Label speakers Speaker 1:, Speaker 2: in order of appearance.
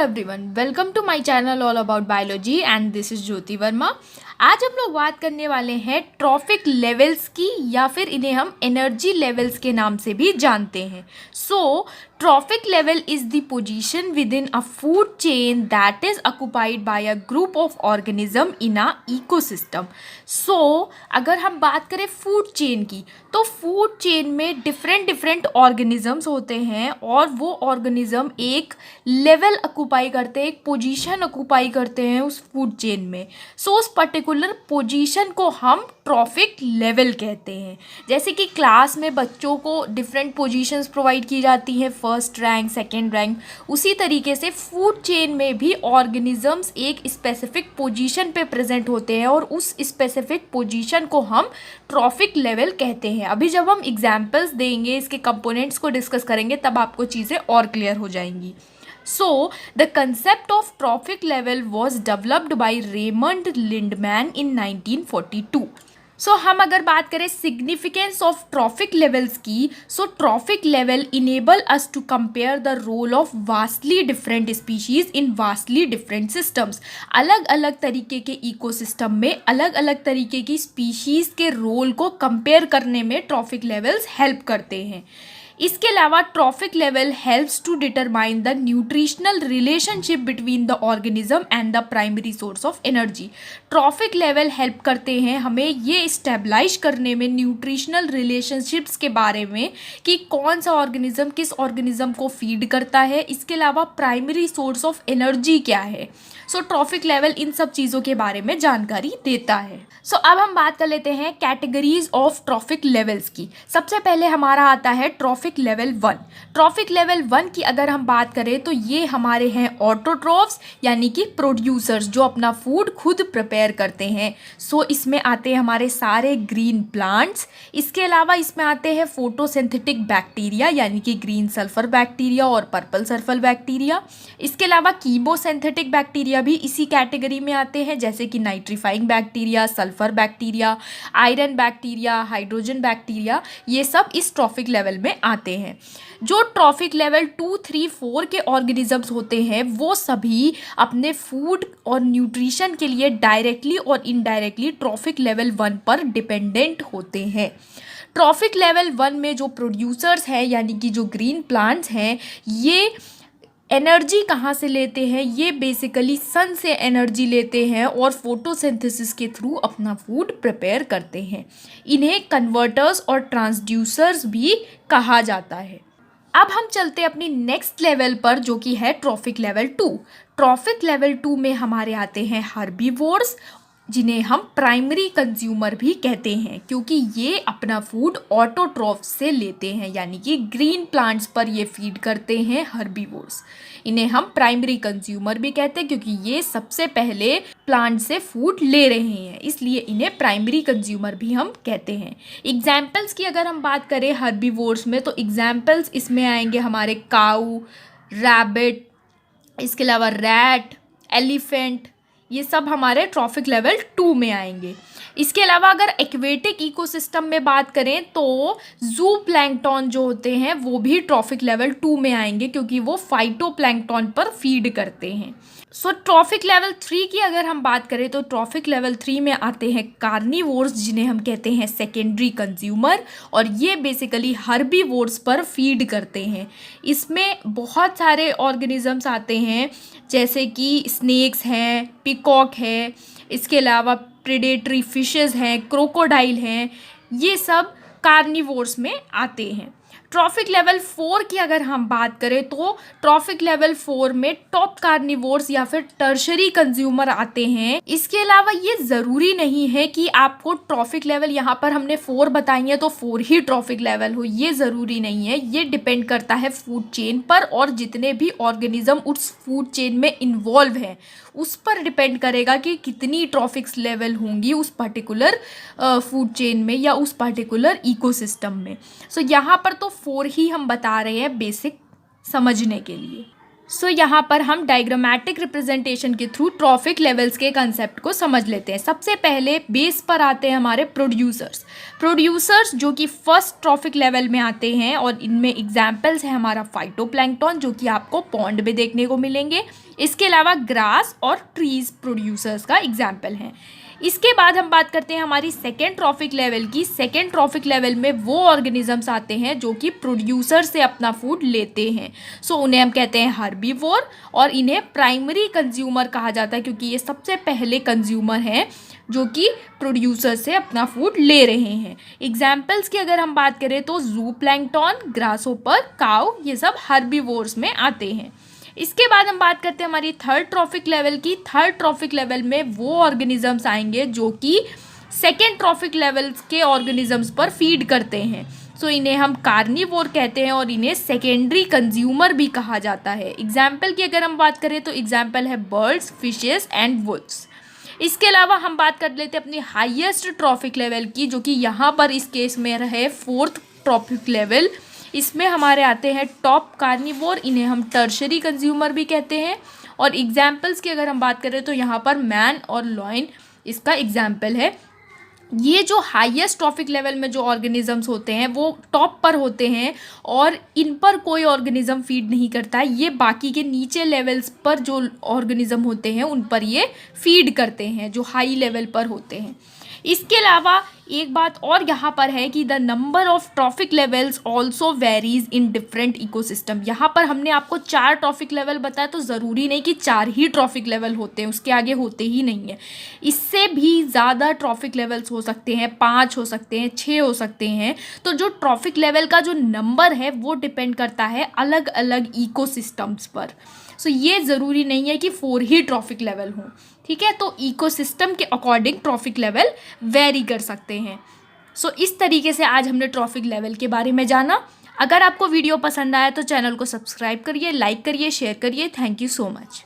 Speaker 1: Everyone, welcome to my channel all about biology and this is Jyoti Verma. आज हम लोग बात करने वाले हैं ट्रॉफिक लेवल्स की, या फिर इन्हें हम एनर्जी लेवल्स के नाम से भी जानते हैं। So trophic level is the position within a food chain that is occupied by a group of organism in a ecosystem. So अगर हम बात करें फूड चेन की, तो फूड चेन में डिफरेंट ऑर्गेनिजम्स होते हैं और वो ऑर्गेनिज्म एक लेवल ऑक्युपाई करते हैं, एक पोजीशन ऑक्युपाई करते हैं उस फूड चेन में। सो उस पर्टिकुलर पोजीशन को हम ट्रॉफिक लेवल कहते हैं। जैसे कि क्लास में बच्चों को डिफरेंट पोजीशंस प्रोवाइड की जाती हैं, फर्स्ट रैंक, सेकेंड रैंक, उसी तरीके से फूड चेन में भी ऑर्गेनिजम्स एक स्पेसिफिक पोजीशन पे प्रेजेंट होते हैं और उस स्पेसिफिक पोजीशन को हम ट्रॉफिक लेवल कहते हैं। अभी जब हम एग्जाम्पल्स देंगे, इसके कंपोनेंट्स को डिस्कस करेंगे, तब आपको चीज़ें और क्लियर हो जाएंगी। So, the concept of trophic level was developed by Raymond Lindman in 1942. सो हम अगर बात करें सिग्निफिकेंस ऑफ ट्रॉफिक लेवल्स की, so trophic level enable us to compare the role of vastly different species in vastly different systems. अलग अलग तरीके के ecosystem में अलग अलग तरीके की स्पीशीज के रोल को कंपेयर करने में ट्रॉफिक लेवल्स हेल्प करते हैं। इसके अलावा trophic level helps to determine the nutritional relationship between the organism and the primary source of energy. Trophic level help करते हैं हमें ये स्टेबलाइज करने में न्यूट्रिशनल रिलेशनशिप्स के बारे में कि कौन सा ऑर्गेनिज्म किस ऑर्गेनिज्म को फीड करता है। इसके अलावा प्राइमरी सोर्स ऑफ एनर्जी क्या है। सो ट्रॉफिक लेवल इन सब चीज़ों के बारे में जानकारी देता है। सो अब हम बात कर लेते हैं कैटेगरीज ऑफ ट्रॉफिक लेवल्स की। सबसे पहले हमारा आता है ट्रॉफिक लेवल 1। ट्रॉफिक लेवल 1 की अगर हम बात करें तो ये हमारे हैं ऑटोट्रॉफ्स, यानी कि प्रोड्यूसर्स जो अपना फूड खुद प्रिपेयर करते हैं। सो इसमें आते हैं हमारे सारे ग्रीन प्लांट्स। इसके अलावा इसमें आते हैं फोटोसिंथेटिक बैक्टीरिया, यानी कि ग्रीन सल्फर बैक्टीरिया और पर्पल सल्फर बैक्टीरिया। इसके अलावा कीमोसिंथेटिक बैक्टीरिया भी इसी कैटेगरी में आते हैं, जैसे कि nitrifying bacteria, sulphur bacteria, iron bacteria, hydrogen bacteria, ये सब इस ट्रॉफिक लेवल में आते हैं। जो ट्रॉफिक लेवल 2, 3, 4 के ऑर्गेनिजम्स होते हैं वो सभी अपने फूड और न्यूट्रिशन के लिए डायरेक्टली और इनडायरेक्टली ट्रॉफिक लेवल 1 पर डिपेंडेंट होते हैं। ट्रॉफिक लेवल 1 में जो प्रोड्यूसर्स हैं, यानी कि जो ग्रीन प्लांट्स हैं, ये एनर्जी कहाँ से लेते हैं? ये बेसिकली सन से एनर्जी लेते हैं और फोटोसिंथेसिस के थ्रू अपना फूड प्रिपेयर करते हैं। इन्हें कन्वर्टर्स और ट्रांसड्यूसर्स भी कहा जाता है। अब हम चलते हैं अपनी नेक्स्ट लेवल पर, जो कि है ट्रॉफिक लेवल 2। ट्रॉफिक लेवल 2 में हमारे आते हैं हर्बीवोर्स, जिन्हें हम प्राइमरी कंज्यूमर भी कहते हैं, क्योंकि ये अपना फूड ऑटोट्रॉफ से लेते हैं, यानी कि ग्रीन प्लांट्स पर ये फीड करते हैं हर्बीवोर्स। इन्हें हम प्राइमरी कंज्यूमर भी कहते हैं क्योंकि ये सबसे पहले प्लांट से फूड ले रहे हैं, इसलिए इन्हें प्राइमरी कंज्यूमर भी हम कहते हैं। एग्जाम्पल्स की अगर हम बात करें हर्बीवोर्स में, तो एग्जाम्पल्स इसमें आएंगे हमारे काऊ, रैबिट, इसके अलावा रैट, एलिफेंट, ये सब हमारे ट्रॉफिक लेवल 2 में आएंगे। इसके अलावा अगर एक्वेटिक इकोसिस्टम में बात करें तो जू प्लैंकटन जो होते हैं वो भी ट्रॉफिक लेवल 2 में आएंगे, क्योंकि वो फाइटोप्लैंकटन पर फीड करते हैं। सो ट्रॉफिक लेवल 3 की अगर हम बात करें तो ट्रॉफिक लेवल 3 में आते हैं कार्निवोर्स, जिन्हें हम कहते हैं सेकेंडरी कंज्यूमर, और ये बेसिकली हर्बीवोर्स पर फीड करते हैं। इसमें बहुत सारे ऑर्गेनिजम्स आते हैं, जैसे कि स्नेक्स हैं, पिकॉक है, इसके अलावा प्रेडेटरी फिशेस हैं, क्रोकोडाइल हैं, ये सब कार्निवोर्स में आते हैं। ट्रॉफिक लेवल 4 की अगर हम बात करें तो ट्रॉफिक लेवल 4 में टॉप कार्निवोर्स या फिर टर्शरी कंज्यूमर आते हैं। इसके अलावा ये ज़रूरी नहीं है कि आपको ट्रॉफिक लेवल, यहाँ पर हमने 4 बताई है तो 4 ही ट्रॉफिक लेवल हो, ये ज़रूरी नहीं है। ये डिपेंड करता है फूड चेन पर, और जितने भी ऑर्गेनिज्म उस फूड चेन में इन्वॉल्व हैं उस पर डिपेंड करेगा कि कितनी ट्रॉफिक लेवल होंगी उस पर्टिकुलर फूड चेन में या उस पर्टिकुलर इकोसिस्टम में। सो यहाँ पर तो 4 ही हम बता रहे हैं बेसिक समझने के लिए। सो यहाँ पर हम डायग्रामेटिक रिप्रेजेंटेशन के थ्रू ट्रॉफिक लेवल्स के कंसेप्ट को समझ लेते हैं। सबसे पहले बेस पर आते हैं हमारे प्रोड्यूसर्स जो कि फर्स्ट ट्रॉफिक लेवल में आते हैं, और इनमें एग्जाम्पल्स है हमारा फाइटोप्लैंक्टन जो कि आपको पॉन्ड में देखने को मिलेंगे। इसके अलावा ग्रास और ट्रीज प्रोड्यूसर्स का एग्जाम्पल हैं। इसके बाद हम बात करते हैं हमारी सेकेंड ट्रॉफिक लेवल की। सेकेंड ट्रॉफिक लेवल में वो ऑर्गेनिजम्स आते हैं जो कि प्रोड्यूसर से अपना फूड लेते हैं। सो उन्हें हम कहते हैं हर्बीवोर, और इन्हें प्राइमरी कंज्यूमर कहा जाता है क्योंकि ये सबसे पहले कंज्यूमर हैं जो कि प्रोड्यूसर से अपना फूड ले रहे हैं। एग्जाम्पल्स की अगर हम बात करें तो ज़ूप्लैंक्टन, ग्रासहोपर, काऊ, ये सब हर्बीवोर्स में आते हैं। इसके बाद हम बात करते हैं हमारी थर्ड ट्रॉफिक लेवल की। थर्ड ट्रॉफिक लेवल में वो ऑर्गेनिजम्स आएंगे जो कि सेकेंड ट्रॉफिक लेवल्स के ऑर्गेनिजम्स पर फीड करते हैं। सो इन्हें हम कार्निवोर कहते हैं और इन्हें सेकेंडरी कंज्यूमर भी कहा जाता है। एग्जाम्पल की अगर हम बात करें तो एग्जाम्पल है बर्ड्स, फिशेस एंड वुड्स। इसके अलावा हम बात कर लेते हैं अपनी हाईएस्ट ट्रॉफिक लेवल की, जो कि यहाँ पर इस केस में रहे फोर्थ ट्रॉफिक लेवल। इसमें हमारे आते हैं टॉप कार्निवोर, इन्हें हम टर्शरी कंज्यूमर भी कहते हैं। और एग्जाम्पल्स की अगर हम बात करें तो यहाँ पर मैन और लॉइन इसका एग्जाम्पल है। ये जो हाईएस्ट ट्रॉफिक लेवल में जो ऑर्गेनिजम्स होते हैं वो टॉप पर होते हैं और इन पर कोई ऑर्गेनिज्म फीड नहीं करता है। ये बाकी के नीचे लेवल्स पर जो ऑर्गेनिज्म होते हैं उन पर ये फीड करते हैं जो हाई लेवल पर होते हैं। इसके अलावा एक बात और यहाँ पर है कि the number of trophic levels also varies in different ecosystem. यहाँ पर हमने आपको 4 ट्रॉफिक लेवल बताया, तो ज़रूरी नहीं कि 4 ही ट्रॉफिक लेवल होते हैं, उसके आगे होते ही नहीं है। इससे भी ज़्यादा ट्रॉफिक लेवल्स हो सकते हैं, 5 हो सकते हैं, 6 हो सकते हैं। तो जो ट्रॉफिक लेवल का जो नंबर है वो डिपेंड करता है अलग अलग इकोसिस्टम्स पर। सो ये ज़रूरी नहीं है कि 4 ही ट्रॉफिक लेवल हों, ठीक है। तो इकोसिस्टम के अकॉर्डिंग ट्रॉफिक लेवल वेरी कर सकते हैं। सो इस तरीके से आज हमने ट्रॉफिक लेवल के बारे में जाना। अगर आपको वीडियो पसंद आया तो चैनल को सब्सक्राइब करिए, लाइक करिए, शेयर करिए। Thank you so much.